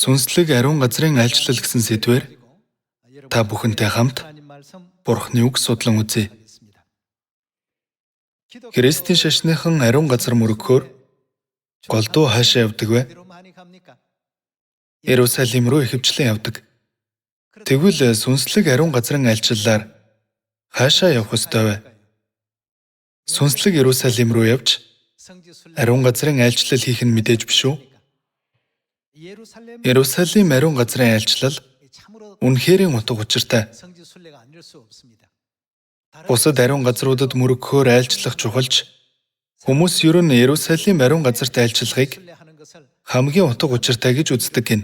Сүнслэг ариун газрын айлчлал гэсэн сэдвээр та бүхэнтэй хамт Бурхны үг судлан үзье. Христийн шашныхан ариун газар мөрөгхөөр голдуу хаашаа явдаг вэ? Иерусалим руу ихэвчлэн явдаг. Тэгвэл сүнслэг ариун газрын айлчлалаар хаашаа явах ёстой вэ? Сүнслэг Иерусалим руу явж ариун газрын айлчлал хийх нь мэдээж биш үү? Иерусалим ариун газрын айлчлал үнэхээр утга учиртай. Бусад ариун газруудад мөрөгхөөр айлчлах чухалч хүмүүс ер нь Иерусалим ариун газарт айлчлахыг хамгийн утга учиртай гэж үздэг гин.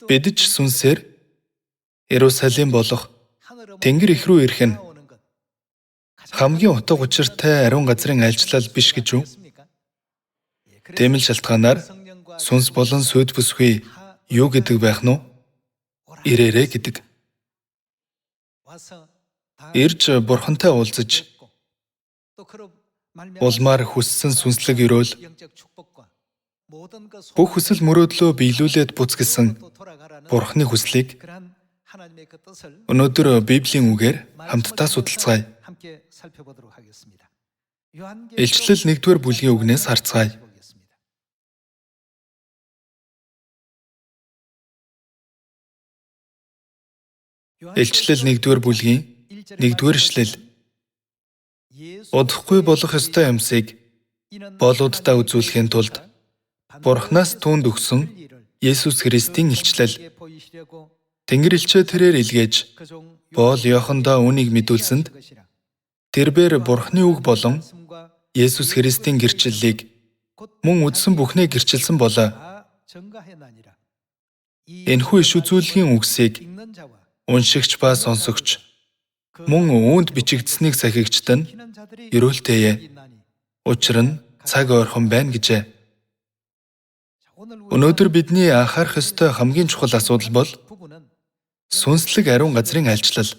Бид ч сүнсээр Иерусалим болох Тэнгэр их рүү ирэх нь хамгийн утга учиртай ариун газрын айлчлал биш гэж үү? Тийм л шалтгаанаар сүнс болон сүд бүсгүй юу гэдэг байх нь? Ирээрээ гэдэг. Ирж Бурхантай уулзаж улмаар хүссэн сүнслэг өрөөл бүх хүсэл мөрөөдлөө биелүүлээд буцгалсан Бурханы хүслийг өнөөдөр Библийн үгээр хамтдаа судалцгаая. Илчлэл 1-р бүлгийн үгнээс харцгаая. Илчлэл 1-р бүлгийн 1-р эшлэл. Удахгүй болох ёстой юмсыг боолууддаа үзүүлэхийн тулд Бурханаас түүнд өгсөн Есүс Христийн илчлэл. Тэнгэр элчээ тэрээр илгээж Боол Иохандаа үүнийг мэдүүлсэнд тэрбээр Бурханы үг болон Есүс Христийн гэрчлэлийг мөн үдсэн бүхнээ гэрчилсэн болоо. Энэхүү иш үзүүлгийн үгсийг уншигч ба сонсогч мөн үүнд бичигдсэнийг сахигчд нь ерөөлтэйе. Учир нь цаг ойрхон байна гэжээ. Өнөөдөр бидний анхаарах ёстой хамгийн чухал асуудал бол сүнслэг ариун газрын айлчлал.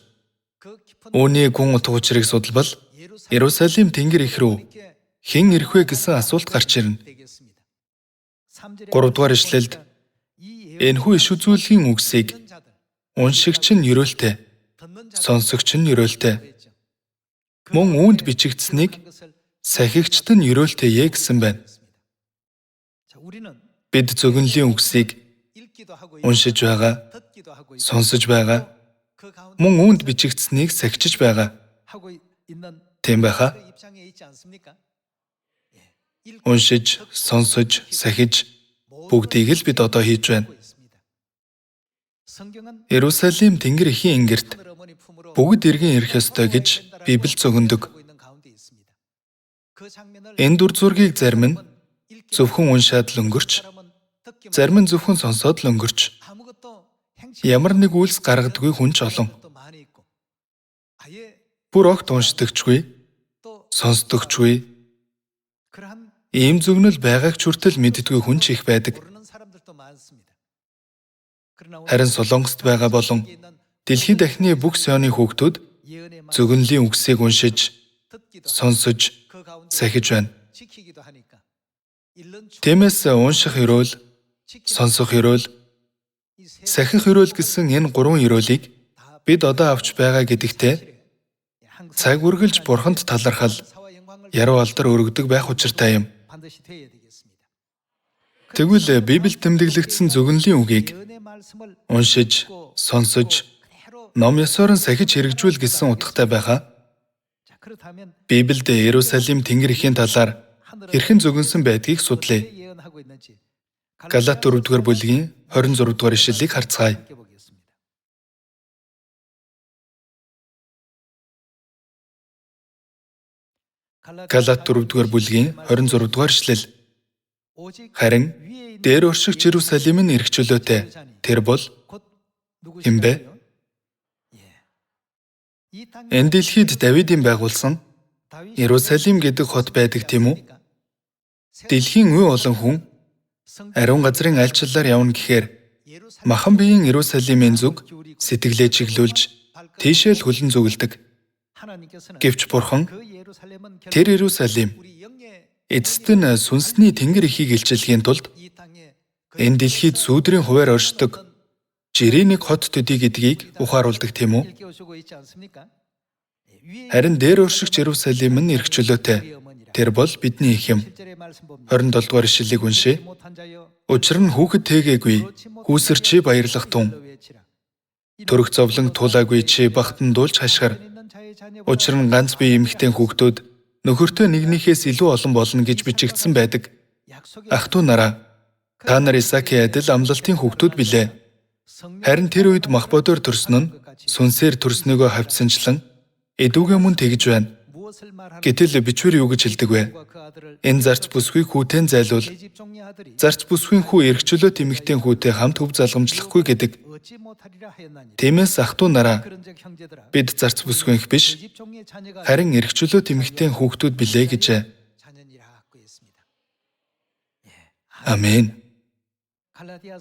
Үүний гүн утга учирыг судалбал Иерусалим Тэнгэр их рүү хэн ирэх вэ гэсэн асуулт гарч ирнэ. 3-р эшлэлд энэхүү иш үзүүлгийн үгсийг уншигч нь ерөөлтэй, сонсогч нь ерөөлтэй. Мөн үүнд бичигдсэнийг сахигчд нь ерөөлтэйе гэсэн байна. Бид зөгнөлийн үгсийг уншиж байгаа, сонсож байгаа, мөн үүнд бичигдсэнийг сахижж байгаа. Тийм байхаа? Уншиж, сонсож, сахиж бүгдийг л бид одоо хийж байна. Иерусалим Тэнгэр эхийн энгэрт бүгд иргэн ирэх ёстой гэж Библи зөгнөдөг. Энэ дүр зургийг зарим нь зөвхөн уншаад л өнгөрч, зарим нь зөвхөн сонсоод л өнгөрч, ямар нэг үйлс гаргадаггүй хүн ч олон. Бүр огт уншдагчгүй, сонсдогчгүй, ийм зөгнөл байгааг ч хүртэл мэддэггүй хүн ч их байдаг. Харин Солонгост байгаа болон дэлхийд дахны бүх сионы хүүхдүүд зөгнөлийн үгсийг уншиж, сонсож, сахиж байна. Тиймээс унших өрөөл, сонсох өрөөл, сахих өрөөл гэсэн энэ 3 өрөөлийг бид одоо авч байгаа гэдэгтээ цаг үргэлж Бурханд талархал, яруу алдар өргөдөг байх учиртай юм. Тэгвэл Библиэд тэмдэглэгдсэн зөгнөлийн үгийг уншиж, сонсож, ном ёсоор нь сахиж хэрэгжүүл гэсэн утгатай байхаа. Библиэд Иерусалим Тэнгэр эхийн талаар хэрхэн зөгнсөн байдгийг судлая. Галаат 4-р бүлгийн 26-р ишлэлийг харцгаая. Галаат 4-р бүлгийн 26-р ишлэл. Харин дээр уршигч Иерусалим нь эрхчлөөтэй. Тэр бол хэн бэ? Энэ дэлхийд Давидын байгуулсан Иерусалим гэдэг хот байдаг тийм үү? Дэлхийн үе олон хүн ариун газрын айлчлалаар явна гэхээр махан биеийн Иерусалимын зүг сэтгэлээ чиглүүлж тийшээ л хөлн зүгэлдэг. Гэвч Бурхан тэр Иерусалим эцэст нь сүнсний Тэнгэр эхийг илчилхийн тулд Энэ дэлхийд сүүдрийн хуваар оршдог жирийн нэг хот төдий гэдгийг ухааруулдаг тийм үү? Харин дээр оршигч Иерусалим нь эрх чөлөөтэй. Тэр бол бидний их юм. 27 дугаар ишлэлийг уншъя. Учир нь хүүхэд тэгээгүй, хүүсэр чи баярлах тун. Төрөх зовлон тулаагүй чи бахтан дуулж хашгир. Учир нь ганц бие эмэгтэй хүүхдүүд нөхөртөө нэгнийхээс илүү олон болно гэж бичигдсэн байдаг. Ах トゥ нараа, та нар Исаакийн адил амлалтын хүүхдүүд билээ. Харин тэр үед мах бодоор төрсөн нь сүнсээр төрснөөгөө хавьдсанчлан эдүүгээ мөн тэгж байна. Гэтэл бичвэр юу гэж хэлдэг вэ? Энэ зарц бүсгүй хүүтэн зайлуул. Зарц бүсгүй хүү эрх чөлөөт эмэгтэй хүүтэй хамт хөв залгамжлахгүй гэдэг. Тиймээс ах トゥ нараа, бид зарц бүсгүйнх биш, харин эрх чөлөөт эмэгтэй хүүхдүүд билээ гэжээ. Амен.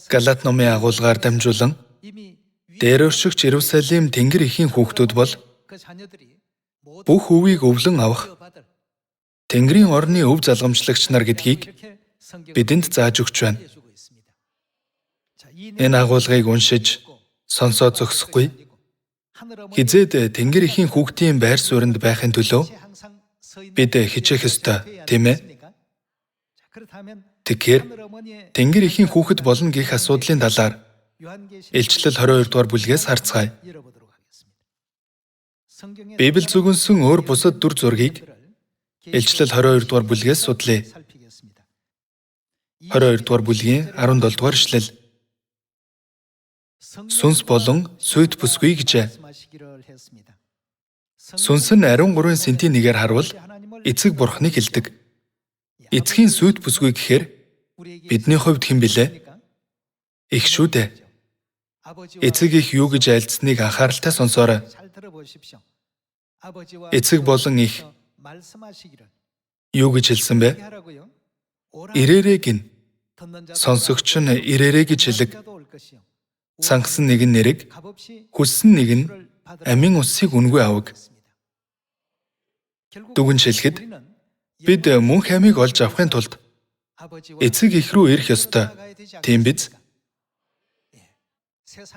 Галат номын агуулгаар дамжуулан дээр оршигч Иерусалим Тэнгэр эхийн хүүхдүүд бол бүх өвийг өвлөн авах Тэнгэрийн орны өв залгамжлагч нар гэдгийг бидэнд зааж өгч байна. Энэ агуулгыг уншиж сонсоод зогсохгүй. Хизээд Тэнгэр эхийн хүүхдийн байр сууринд байхын төлөө бид хичээх ёстой, тийм ээ? Тэгэхээр Тэнгэр эхийн хүүхэд болно гэх асуудлын талаар Илчлэл 22 дугаар бүлгээс харцгаая. Библи зүгэнсэн өөр бусад дүр зургийг Илчлэл 22 дугаар бүлгээс судлаа. 22 дугаар бүлгийн 17 дугаар ишлэл. Сүнс болон сүйт бүсгүй гэжээ. Сүнс нь 13 см нэгээр харвал эцэг бурхныг хэлдэг. Эцгийн сүйт бүсгүй гэхээр бидний хувьд хэн билээ? Их шүү дээ. Эцэг их юу гэж айлдсныг анхааралтай сонсоорой. Эцэг болон их юу гэж хэлсэн бэ? Ирээрээ гин. Сонсогч нь ирээрээ гэж хэлэг. Цангасан нэг нь нэрэг, хүссэн нэг нь амийн усыг үнгүй аваг. Дүгнж хэлэхэд бид мөнх амийг олж авахын тулд эцэг их рүү ирэх ёстой. Тийм биз?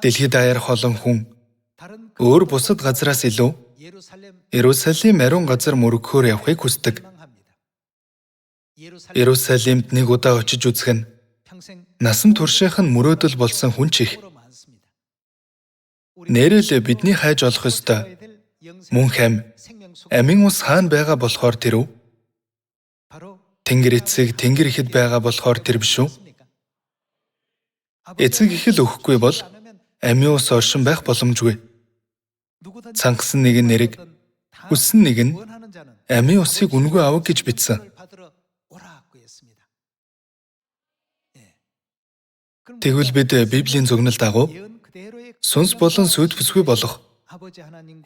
Дэлхийд аярах олон хүн өөр бусад газраас илүү Иерусалим ариун газар мөрөгхөөр явахыг хүсдэг. Иерусалимд нэг удаа очиж үзэх нь насан туршийнх нь мөрөөдөл болсон хүн ч их. Нэрэл бидний хайж олох ёстой. Мөнх ам, амийн ус хаана байгаа болохоор тэр үү? Тэнгэр эцэг, тэнгэр ихэд байгаа болохоор тэр биш үү? Эцэг их л өгөхгүй бол амийн ус оршин байх боломжгүй. Цангасан нэг нь нэрэг, хүссэн нэг нь амийн усыг үнгүй авах гэж бичсэн. Тэгвэл бид Библийн зөгнөлд дагуу сүнс болон сүйт бүсгүй болох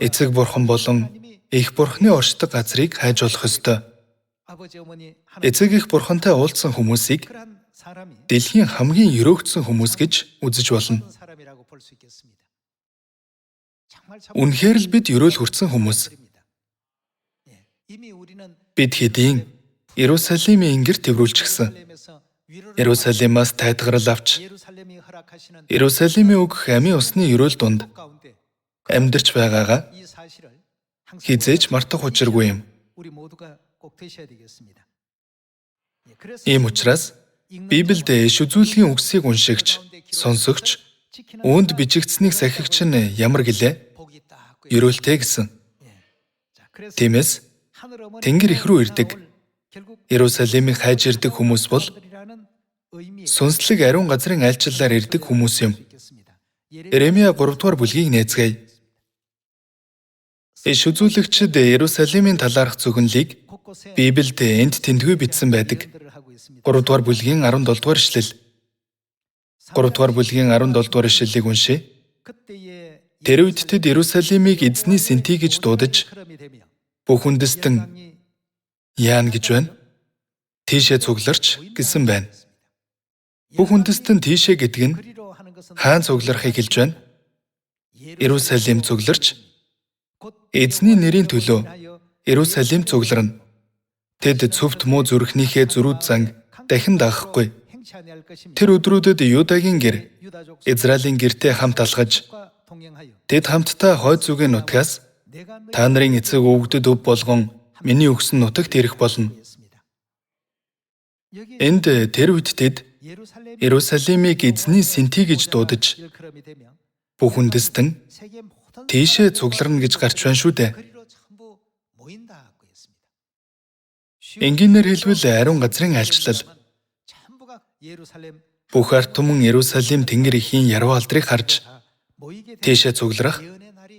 эцэг бурхан болон их бурханы оршдог газрыг хайж олох ёстой. Эцэг их бурхантай уулзсан хүмүүсийг дэлхийн хамгийн өрөөгдсөн хүмүүс гэж үзэж болно. Үнэхээр л бид өрөөл хүртсэн хүмүүс. Бид хэдийн Иерусалимийн ингэр тэврүүлчихсэн. Иерусалимаас тайтгарал авч Иерусалимийн өгөх амийн усны өрөөл дунд амьдарч байгаагаа хизээж мартах учиргүй юм. Ийм учраас Библиэд иш үзүүлгийн үгсийг уншигч, сонсогч, үүнд бичигдсэнийг сахигч нь ямар гэлээ? Өрөөлтэй гэсэн. Тиймээс Тэнгэр их рүү ирдэг, Иерусалимыг хайж ирдэг хүмүүс бол сүнслэг ариун газрын айлчлалаар ирдэг хүмүүс юм. Иремья 3 дугаар бүлгийг нээцгээе. Иш үзүүлэгчид Иерусалимийн талаарх зөвгөнлийг Библиэд энд тэмдгүй бичсэн байдаг. 3 дугаар бүлгийн 17 дугаар ишлэл. 3 дугаар бүлгийн 17 дугаар ишлэлийг уншъя. Тэр үед тэд Иерусалимыг эзний сэнти гэж дуудаж бүх үндэстэн яан гэж байна. Тийшээ цугларч гэсэн байна. Бүх үндэстэн тийшээ гэдэг нь хаан цуглархыг хэлж байна. Иерусалим цугларч эзний нэрийн төлөө Иерусалим цугларна. Тэд цөвт муу зүрхнийхээ зөрүүд занг дахин даахгүй. Тэр өдрүүдэд Юдагийн гэр Израилийн гэртэй хамт алхаж тэд хамтдаа хойд зүгийн нутгаас та нарын эцэг өвгдөд өв болгон миний өгсөн нутагт ирэх болно. Энд тэр үед тэд Иерусалимыг эзний сэнти гэж дуудаж бүх үндэстэн тийшээ цугларна гэж гарч байна шүү дээ. Энгийнээр хэлбэл ариун газрын айлчлал бүх ард түмэн Иерусалим тэнгэр эхийн яруу алдрыг харж тийшээ цугларах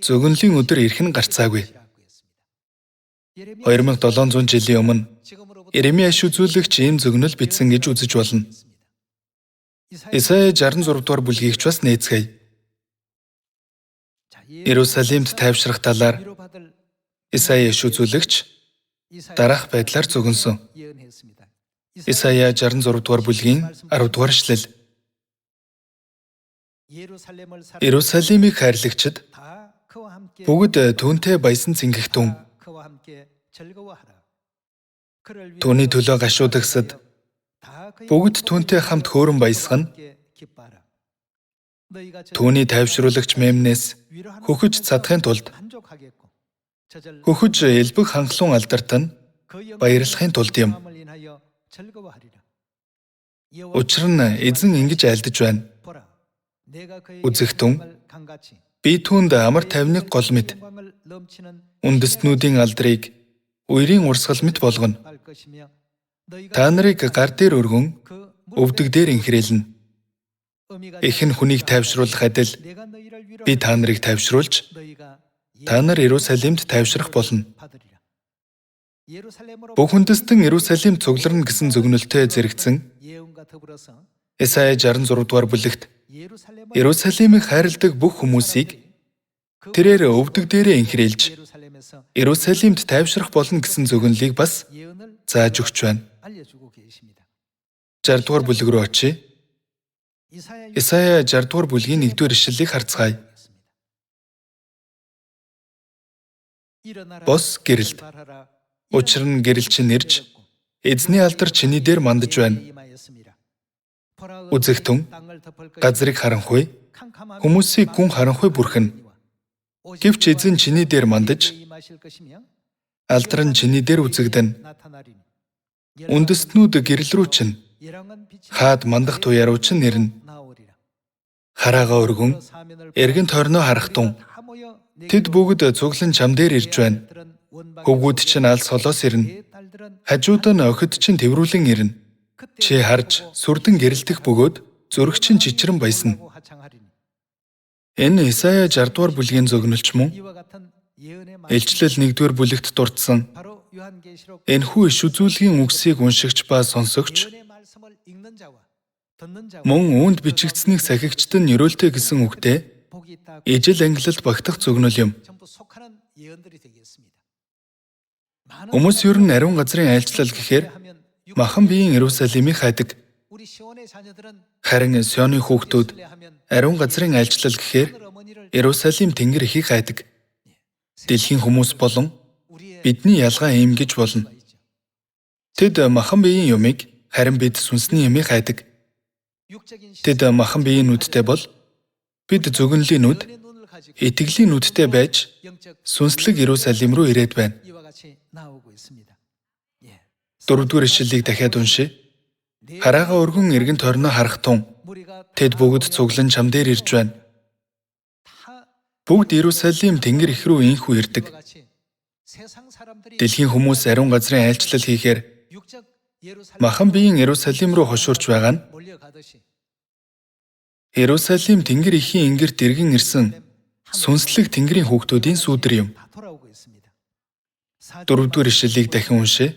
зөгнөлийн өдөр ирэх нь гарцаагүй. 2700 жилийн өмнө Иремья иш үзүүлэгч ийм зөгнөл бичсэн гэж үзэж болно. Исая 66 дугаар бүлгийг ч бас нээцгээе. Иерусалимд тайвшрах талаар Исая иш үзүүлэгч дараах байдлаар зөгнсөн. Исая 66 дугаар бүлгийн 10 дугаар эшлэл. Иерусалимыг хайрлагчид бүгд түүнтэй баясан цэнгэгтэн түүний төлөө гашуудагсад бүгд түүнтэй хамт хөөрөн баясгана. Түүний тайвшруулагч мэмнээс хөхөж цадахын тулд хөхөж элбэг ханхлуун алдарт нь баярлахын тулд юм. Учир нь эзэн ингэж айлдаж байна. Үзэгтэн би түүнд амар тайвныг гол мэд үндэстнүүдийн алдрыг үерийн урсгал мэт болгоно. Та нарыг гар дээр өргөн өвдөг дээр инхрээлнэ. Эхэн хүнийг тайвшруулах адил би та нарыг тайвшруулж та нар Иерусалимд тайвшрах болно. Бүх үндэстэн Иерусалим цугларна гэсэн зөгнөлтөд зэрэгцэн Исая 66 дугаар бүлэгт Иерусалимыг хайрладаг бүх хүмүүсийг тэрээр өвдөг дээрээ инхрээлж Иерусалимд тайвшрах болно гэсэн зөгнөлийг бас зааж өгч байна. 60 дугаар бүлэг рүү очие. Исая 60 дугаар бүлгийн 1-р ишлэлийг харцгаая. Бос гэрэлд. Учир нь гэрэл чинь ирж эзний алдар чиний дээр мандаж байна. Үзэгтэн газрыг харанхуй, хүмүүсийг гүн харанхуй бүрхэн. Гэвч эзэн чиний дээр мандаж алдар нь чиний дээр үзэгдэнэ. Үндэстнүүд гэрэл рүү чинь хаад мандах туяа руу чинь нэрнэ. Хараага өргөн эргэн тойрноо харахтун. Тэд бүгд цуглан чам дээр ирж байна. Хөвгүүд чинь алс холоос ирнэ. Хажууд нь охид чинь тэврүүлэн ирнэ. Чи харж сүрдэн гэрэлтэх бөгөөд зүрх чинь чичрэн баясна. Энэ Исая 60 дугаар бүлгийн зөгнөлч мөн Илчлэл 1-р бүлэгт дурдсан энэхүү иш үзүүлгийн үгсийг уншигч ба сонсогч мөн үүнд бичигдсэнийг сахигчд нь ерөөлтэй гэсэн үгтэй ижил ангилалд багтах зөгнөл юм. Хүмүүс ер нь ариун газрын айлчлал гэхээр махан биеийн Иерусалимыг хайдаг. Харин Сионы хүүхдүүд ариун газрын айлчлал гэхээр Иерусалим тэнгэр эхийг хайдаг. Дэлхийн хүмүүс болон бидний ялгаа ийм гэж болно. Тэд махан биеийн юмыг харин бид сүнсний юмыг хайдаг. Тэд махан биеийн нүдтэй бол бид зөгнөлийн нүд, итгэлийн нүдтэй байж сүнслэг Иерусалим руу ирээд байна. 4-р ишлэлийг дахиад уншия. Хараага өргөн эргэн тойрноо харахтун. Тэд бүгд цуглан чам дээр ирж байна. Бүгд Иерусалим тэнгэр эх рүү инхүү ирдэг. Дэлхийн хүмүүс ариун газрын айлчлал хийхээр махан биеийн Иерусалим руу хошуурч байгаа нь Иерусалим тэнгэр эхийн ингэрт иргэн ирсэн сүнслэг тэнгэрийн хүүхдүүдийн сүүдэр юм. 4-р ишлэлийг дахин уншия.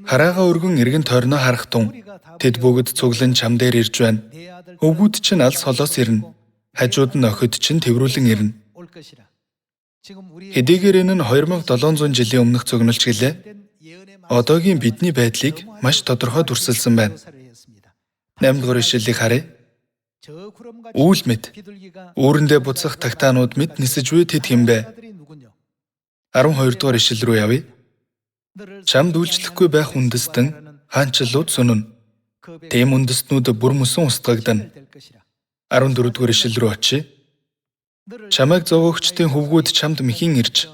Хараага өргөн эргэн тойрноо харахтун. Тэд бүгд цуглан чам дээр ирж байна. Өвгүүд чинь алс холоос ирнэ. Хажууд нь охид чинь тэврүүлэн ирнэ. Хэдийгээр энэ нь 2700 жилийн өмнөх зөгнөлч гэлээ. Одоогийн бидний байдлыг маш тодорхой дүрсэлсэн байна. 8-р ишлэлийг харъя. Үүл мэд. Үүрэндээ буцах тагтаанууд мэд нисэж буй тэд хэмбэ. 12-р ишлэл рүү явъя. Чамд үйлчлэхгүй байх үндэстэн хаанчлууд сүнэн. Тэм үндэстнүүд бүр мөсөн устгагдана. 14-р ишлэл рүү очие. Чамайг зовоогчдын хөвгүүд чамд мэхийн ирж,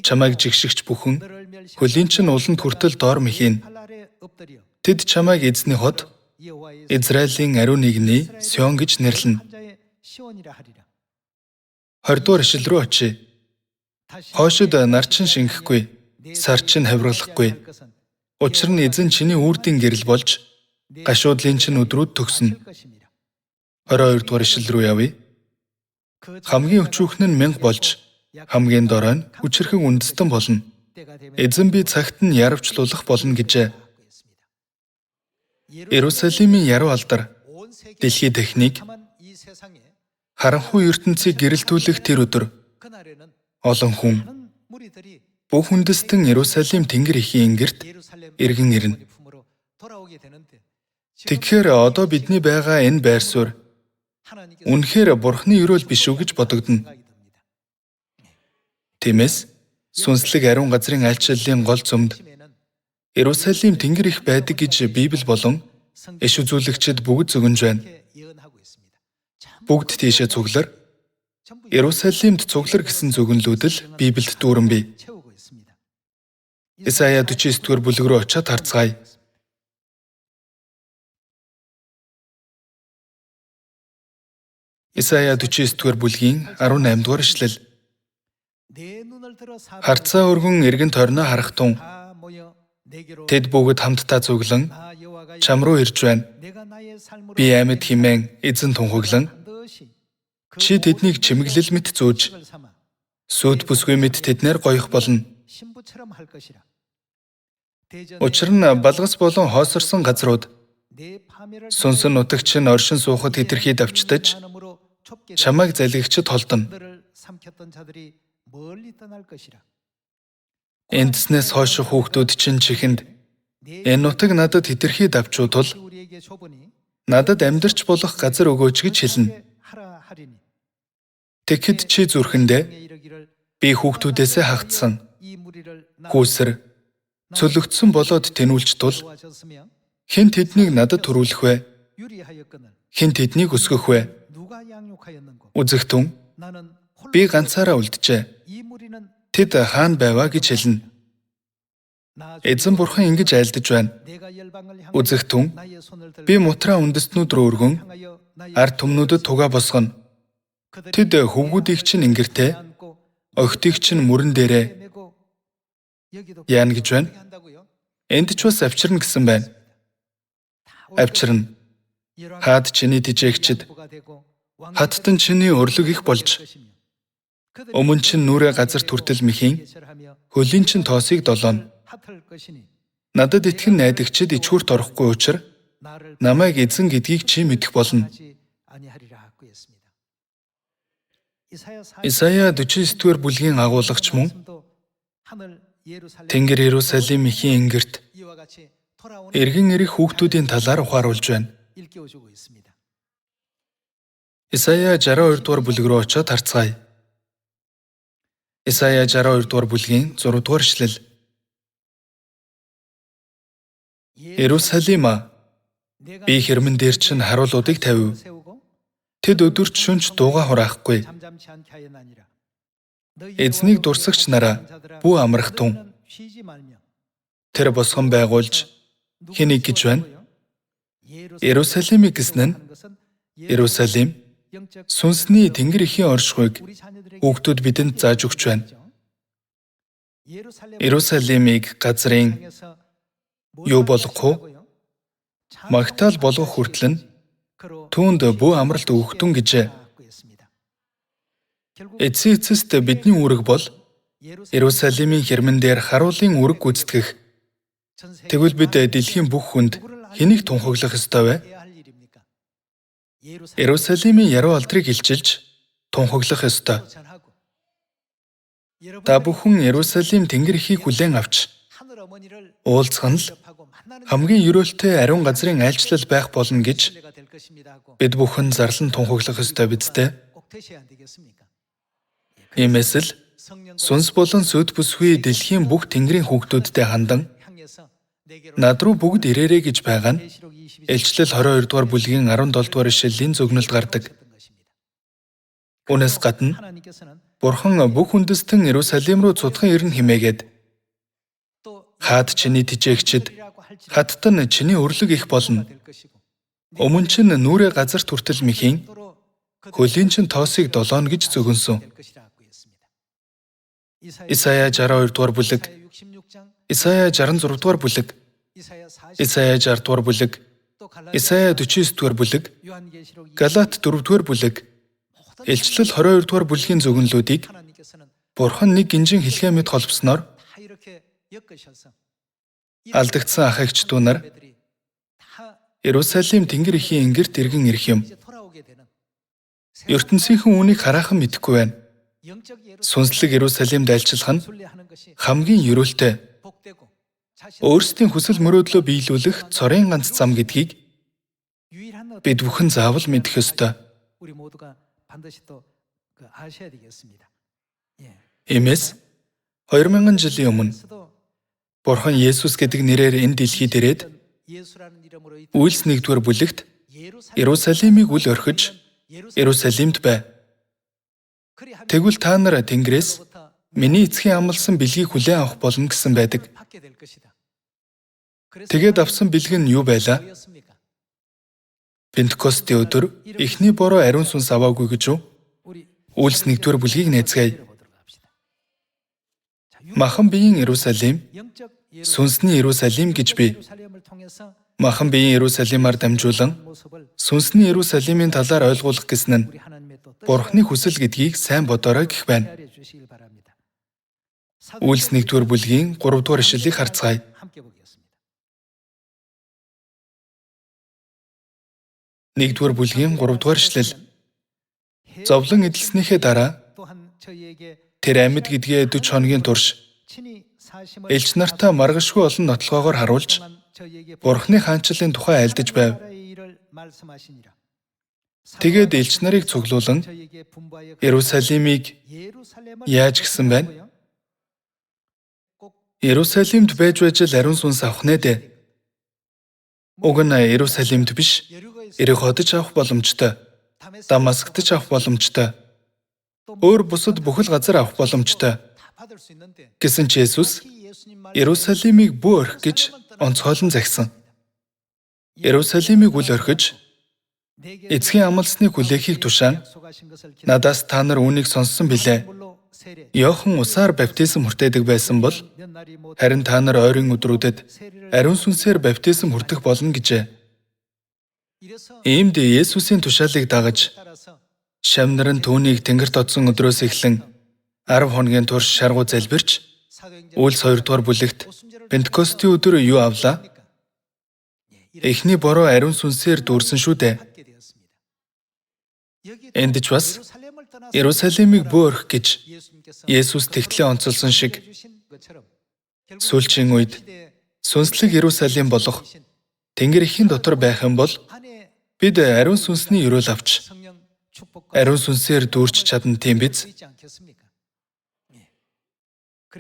чамайг жигшигч бүхэн хөлийн чинь уланд хүртэл доор мэхийн. Тэд чамайг эзний хот, Израилийн ариун нэгний Сион гэж нэрлэнэ. 20-р ишлэл рүү очие. Хойшид нар чинь шингэхгүй, сар чинь хавирлахгүй. Учир нь эзэн чиний үрдийн гэрэл болж, гашуудлын чинь өдрүүд төгснө. 22-р ишлэл рүү явъя. Хамгийн өчүүхэн нь 1000 болж, хамгийн дорой нь хүчрхэн үндэстэн болно. Эзэн би цагт нь яравчлуулах болно гэжээ. Иерусалимийн яруу алдар, дэлхий техник, харанхуй ертөнцийг гэрэлтүүлэх тэр өдөр олон хүн бүх үндэстэн Иерусалим тэнгэр эхийн ингэрт эргэн ирнэ. Тэгэхээр одоо бидний байгаа энэ байр суурь үнэхээр Бурхны өрөөл биш үү гэж бодогдно. Тиймээс сүнслэг ариун газрын айлчлалын гол цөмд Иерусалим тэнгэр их байдаг гэж Библи болон иш үзүүлэгчид бүгд зөгнөж байна. Бүгд тийшээ цуглар. Иерусалимд цуглар гэсэн зөгнөлүүдэл Библиэд дүүрэн бий. Исая 49-р бүлэг рүү очиод харцгаая. Исая 49-р бүлгийн 18-р ишлэл. Харцаа өргөн эргэн тойрноо харах тун. Тэд бүгд хамтдаа цуглан чам руу ирж байна. Би амьд химэн эзэн тунхаглан чи тэднийг чимэглэл мэт зөөж сүд бүсгүй мэт тэднэр гоёх болно. Учир нь балгас болон хоосорсон газрууд сүнсэн нутагч нь оршин суухад хэтэрхий давчдаж чамайг залгигчд холдоно. Эндснээс хойш хүүхдүүд чинь чихэнд энэ нутаг надад хэтэрхий давчуу тул надад амьдарч болох газар өгөөч гэж хэлнэ. Тэгэхэд чи зүрхэндээ би хүүхдүүдээсээ хагдсан хүүсэр цөлөгдсөн болоод тэнүүлж тул хэн тэднийг надад төрүүлэх вэ? Хэн тэднийг өсгөх вэ? Үзэгтэн би ганцаараа үлджээ. Тэд хаана байваа гэж хэлнэ. Эзэн бурхан ингэж айлдаж байна. Үзэгтэн би мутраа үндэстнүүд рүү өргөн ард түмнүүдэд тугаа босгоно. Тэд хөвгүүдийг чинь ингэртээ, охидыг чинь мөрөн дээрээ яана гэж байна. Энд ч бас авчирна гэсэн байна. Авчирна. Хаад чиний тижээгчд, хаттан чиний өрлөг их болж, өмнө чинь нүрэ газар түртэл мэхийн, хөлийн чинь тоосыг долооно. Надад итгэн найдагчид ичгүүрт орохгүй учраас намайг эзэн гэдгийг чи мэдэх болно. Исая 49-р бүлгийн агуулгач мөн Тэнгэр Иерусалим эхийн ингэрт эргэн ирэх хүүхдүүдийн талаар ухааруулж байна. Исая 62-р бүлэг рүү очиод харцгаая. Исая 62-р бүлгийн 6-р ишлэл. Иерусалима би хэрмэн дээр чинь харуулуудыг тавив. Тэд өдөрч шөнч дууга хураахгүй. Эзнийг дурсагч нараа бүү амрах тун. Тэр босгон байгуулж хэнийг гэж байна? Иерусалимыг гэсэн нь Иерусалим сүнсний тэнгэр эхийн оршихуйг хүүхдүүд бидэнд зааж өгч байна. Иерусалимыг газрын юу болгох уу? Магтаал болгох хүртэл нь түүнд бүү амралт өгөхтүн гэжээ. Эцсийн эцэст бидний үүрэг бол Иерусалимийн хэрмэн дээр харуулын үүрэг гүйцэтгэх. Тэгвэл бид дэлхийн бүх хүнд хэнийг тунхаглах ёстой вэ? Иерусалимийн яруу алдрыг илчилж тунхаглах ёстой. Та бүхэн Иерусалим тэнгэр эхийг хүлээн авч уулзах нь л хамгийн ерөөлтэй ариун газрын айлчлал байх болно гэж бид бүхэн зарлан тунхаглах ёстой биз дээ. Иймээс л сүнс болон сүд бүсгүй дэлхийн бүх тэнгэрийн хүүхдүүдтэй хандан Над руу бүгд ирээрэй гэж байгаа нь Илчлэл 22 дугаар бүлгийн 17 дугаар ишлэлийн зөгнөлд гардаг. Үүнээс гадна Бурхан бүх үндэстэн Иерусалим руу цудхан ирнэ хэмээгээд хаад чиний тижээгчид хаттан чиний өрлөг их болно. Өмнө чинь нүрээ газар хүртэл мэхийн хөлийн чинь тоосыг 7 гэж зөгөнсөн. Исая 62 дугаар бүлэг, Исая 66 дугаар бүлэг, Исая 60 дугаар бүлэг, Исая 49 дугаар бүлэг, Галаат 4 дугаар бүлэг, Илчлэл 22 дугаар бүлгийн зөгнөлүүдийг Бурхан нэг гинжин хэлхээ мэт холбосноор алдагдсан ах эгч дүү нар Иерусалим тэнгэр эхийн энгэрт иргэн ирэх юм. ертөнцийнхэн үүнийг хараахан мэдэхгүй байна. Сүнслэг Иерусалимд айлчлах нь хамгийн ерөөлтэй, өөрсдийн хүсэл мөрөөдлөө биелүүлэх цорын ганц зам гэдгийг бид бүхэн заавал мэдэх ёстой. Иймээс 2000 жилийн өмнө Бурхан Есүс гэдэг нэрээр энэ дэлхийд ирээд Үйлс 1-р бүлэгт Иерусалимыг үл орхиж Иерусалимд бай. Тэгвэл та нар Тэнгэрээс миний эцгийн амласан бэлгийг хүлээн авах болно гэсэн байдаг. Тэгээд авсан бэлэг нь юу байлаа? Пентекостийн өдөр эхний бороо ариун сүнс аваагүй гэж үү? Үйлс 1-р бүлгийг нээцгээе. Махан биеийн Иерусалим, сүнсний Иерусалим гэж бий. Махан биеийн Иерусалимаар дамжуулан сүнсний Иерусалимийн талаар ойлгуулах гэсэн нь Бурханы хүсэл гэдгийг сайн бодоорой гэх байна. Үйлс 1-р бүлгийн 3-р ишлэлийг харцгаая. Нэгдүгээр бүлгийн 3-р ишлэл. Зовлон эдэлснийхээ дараа тэр амьд гэдгээ 40 хоногийн турш элч нартаа маргашгүй олон нотлогоогоор харуулж Бурханы хаанчлалын тухай айлдаж байв. Тэгээд элч нарыг цуглуулан Иерусалимыг яаж гисэн байна? Иерусалимд байж л ариун сүнс авах нэ дээ. Уг нь Иерусалимд биш, Ериход ч авах боломжтой, Дамаскт ч авах боломжтой, өөр бусад бүхэл газар авах боломжтой. Гэсэн ч Есүс Иерусалимыг бүү орхих гэж онцгойлон загсан. Иерусалимыг үл орхиж эцгийн амласныг хүлээхийг тушаан надаас та нар үүнийг сонссон билээ. Иохан усаар баптизм хүртээдэг байсан бол харин та нар ойрын өдрүүдэд ариун сүнсээр баптизм хүртэх болно гэжээ. Иймд Есүсийн тушаалыг дагаж шавнар нь түүнийг тэнгэрт одсон өдрөөс эхлэн 10 хоногийн турш шаргуу залбирч Үйлс 2-р бүлэгт Пентекостийн өдөр юу авлаа? Эхний бороо ариун сүнсээр дүүрсэн шүү дээ. Энд ч бас Иерусалимыг бүү орхих гэж Есүс тэгтлээ онцолсон шиг сүүлчийн үед сүнслэг Иерусалим болох Тэнгэр эхийн дотор байх юм бол бид ариун сүнсний өрөөл авч ариун сүнсээр дүүрч чадна тийм биз?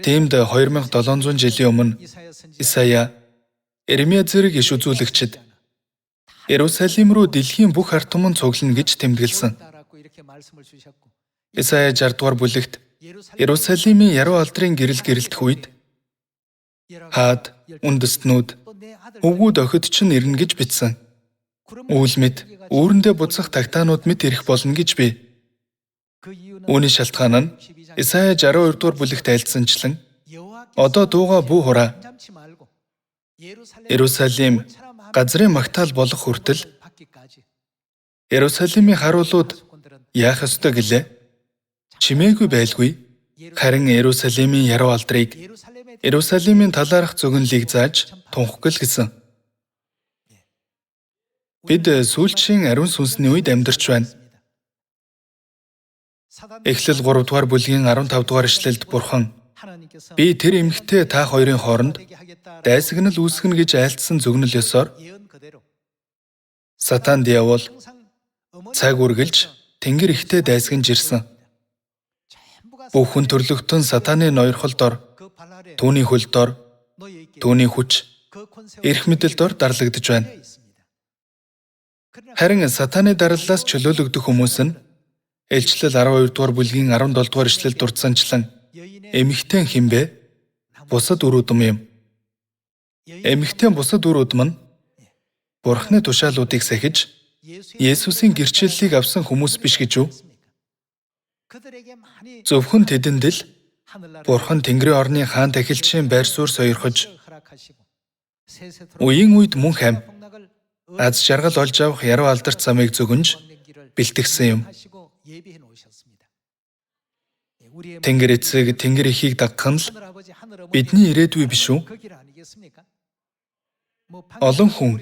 Тиймд 2700 жилийн өмнө Исая, Иремья зэрэг иш үзүүлэгчид Иерусалим руу дэлхийн бүх ард түмэн цуглана гэж тэмдэглэсэн. Исая 60-р бүлэгт Иерусалимийн яруу алдрын гэрэл гэрэлтэх үед хаад, үндэстнүүд, өвгүүд охид чинь ирнэ гэж бичсэн. Үйл мэд, үүрэндээ буцах тагтаанууд мэд ирэх болно гэж бий. Үүний шалтгаан нь Исая 62-р бүлэгт айлдсанчлан одоо дууга бүү хураа. Иерусалим газрын магтаал болох хүртэл Иерусалимийн харуулууд яах ёстой гэлээ? Чимээгүй байлгүй. Харин Иерусалимийн яруу алдрыг Иерусалимийн талаарх зөгнөлийг зааж тунхаглал гэсэн. Бид сүүлчийн ариун сүнсний үед амьдарч байна. Эхлэл 3-р бүлгийн 15-р ишлэлд Бурхан би тэр эмэгтэй та хоёрын хооронд дайсагнал үүсгэнэ гэж айлтсан зөгнөл ёсоор Сатан диавол цаг үргэлж Тэнгэр ихтэй дайсагнж ирсэн. Бүх хүн төрлөختөн Сатаны ноёрхол дор, түүний хөл дор, түүний хүч, эрх мэдэл дор дарлагдж байна. Харин сатаны дараллаас чөлөөлөгдөх хүмүүс нь Илчлэл 12 дугаар бүлгийн 17 дугаар ишлэл дурдсанчлан эмэгтэй хинбэ? Бусад үр удам юм. Эмэгтэй бусад үр удам нь Бурхны тушаалуудыг сахиж Есүсийн гэрчлэлийг авсан хүмүүс биш гэж үү? Зөвхөн тэдэнд л Бурхан Тэнгэрийн орны хаан тахилчийн байр суурь сойрхож үеийн үед мөн хам аз жаргал олж авах яруу алдарт замыг зөгөнж бэлтгэсэн юм. Тэнгэр эцэг Тэнгэр эхийг дагах нь л бидний ирээдүй биш үү? Олон хүн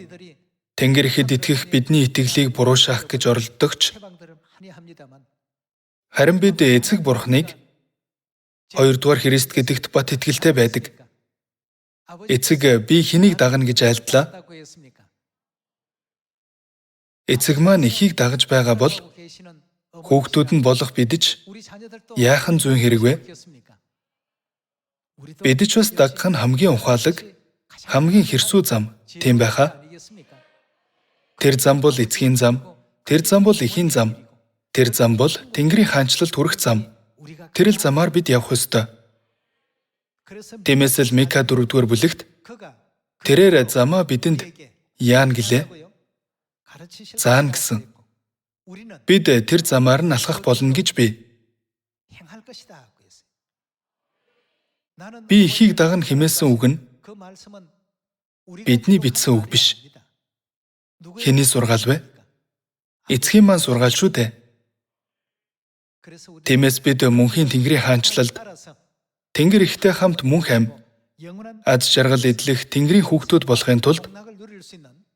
Тэнгэр эхэд итгэх бидний итгэлийг буруушаах гэж оролдогч. Харин бид эцэг Бурхныг 2 дугаар Христ гэдэгт бат итгэлтэй байдаг. Эцэг би хэнийг дагна гэж айлдлаа? Эцэг маань эхийг дагаж байгаа бол хүүхдүүд нь болох бидж яахан зүйн хэрэг вэ? Бидж бас дагах нь хамгийн ухаалаг, хамгийн хэрсүү зам, тийм байхаа? Тэр зам бол эцгийн зам, тэр зам бол эхийн зам, тэр зам бол Тэнгэрийн хаанчлалд хүрэх зам. Тэр л замаар бид явах ёстой. Тиймээс л Мика 4 дугаар бүлэгт тэрээр замаа бидэнд яана гэлээ? Заана гэсэн. Бид тэр замаар нь алхах болно гэж би. Би эхийг дагна хэмээсэн үг нь бидний бичсэн үг биш. Хэний сургаал вэ? Эцгийн маань сургаал шүү дээ. Тиймээс бид мөнхийн Тэнгэрийн хаанчлалд Тэнгэр ихтэй хамт мөн хам аз жаргал эдлэх Тэнгэрийн хүүхдүүд болохын тулд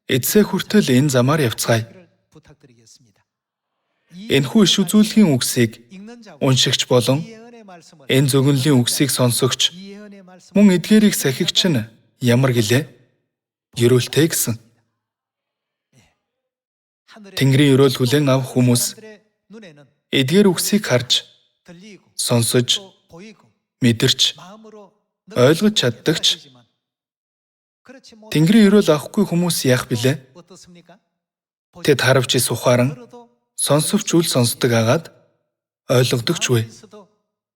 эцсээ хүртэл энэ замаар явцгаая. Энэхүү иш үзүүлгийн үгсийг уншигч болон энэ зөгнөлийн үгсийг сонсогч мөн эдгээрийг сахигч нь ямар гэлээ? Ерөөлтэй гэсэн. Тэнгэрийн ерөөл хүлээн авах хүмүүс эдгээр үгсийг харж, сонсож, мэдэрч, ойлгож чаддагч. Тэнгэрийн ерөөл авахгүй хүмүүс яах билээ? Тэд харавч сухааран сонсовч үл сонсдог агаад ойлгодогч вэ?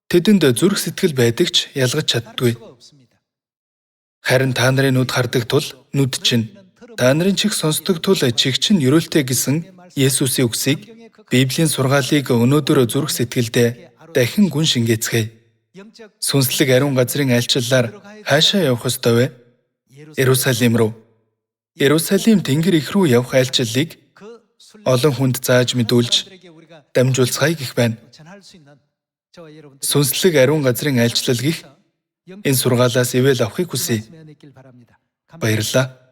Тэдэнд зүрх сэтгэл байдаг ч ялгаж чаддгүй. Харин та нарын нүд хардаг тул нүд чинь, та нарын чих сонсдог тул чих чинь ерөөлтэй гэсэн Есүсийн үгсийг, Библийн сургаалыг өнөөдөр зүрх сэтгэлдээ дахин гүн шингээцгээе. Сүнслэг ариун газрын айлчлалаар хаашаа явах ёстой вэ? Иерусалим руу. Иерусалим Тэнгэр их рүү явах айлчлалыг олон хүнд зааж мэдүүлж дамжуулцгаая гэх байна. Сүнслэг ариун газрын айлчлал гэх энэ сургаалаас ивэл авахыг хүсье. Баярлалаа.